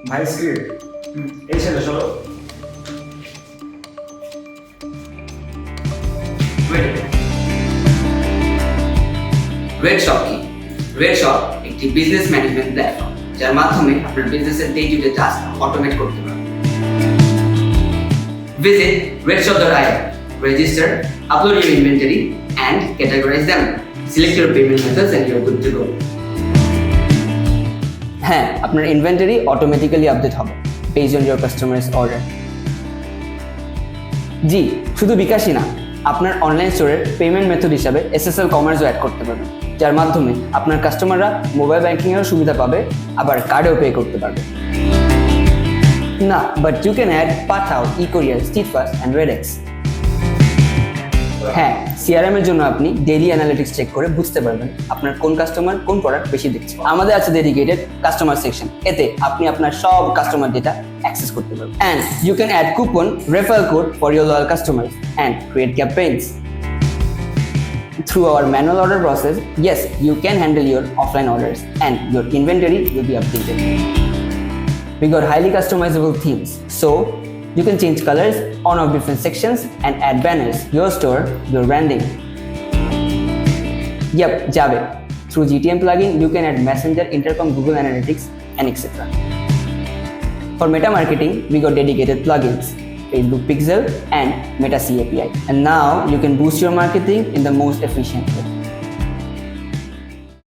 ভাই স্ক্রিপ্ট এই ছেলে চলো। রেড শপ কি? রেড শপ একটি বিজনেস ম্যানেজমেন্ট প্ল্যাটফর্ম যার মাধ্যমে আপনার বিজনেসের day to day task automate করতে পারবেন। Visit redshop.io, register, upload your inventory and categorize them. Select your payment methods and you're good to go. হ্যাঁ, আপনার ইনভেন্টরি অটোমেটিক্যালি আপডেট হবে based on your customers order. জি, শুধু বিকাশই না, আপনার অনলাইন স্টোরের পেমেন্ট মেথড হিসাবে এসএসএল কমার্সও অ্যাড করতে পারবেন, যার মাধ্যমে আপনার কাস্টমাররা মোবাইল ব্যাংকিংয়েরও সুবিধা পাবে, আবার কার্ডেও পে করতে পারবে। না, but you can add Pathao, eCourier, Steadfast and RedX. হ্যাঁ, সিআরএম এর জন্য আপনি ডেইলি অ্যানালিটিক্স চেক করে বুঝতে পারবেন আপনার কোন কাস্টমার কোন প্রোডাক্ট বেশি দেখছে। আমাদের আছে ডেডিকেটেড কাস্টমার সেকশন, এতে আপনি আপনার সব কাস্টমার ডেটা অ্যাক্সেস করতে পারবেন। And you can add coupon, referral code for your loyal customers and create campaigns. Through our manual order process, yes, you can handle your offline orders and your inventory will be updated. We got highly customizable themes, so you can change colors on our different sections and add banners, your store, your branding. Yep, Java. Through GTM plugin, you can add Messenger, Intercom, Google Analytics, and etc. For meta marketing, we got dedicated plugins, Facebook Pixel and Meta C API. And now you can boost your marketing in the most efficient way.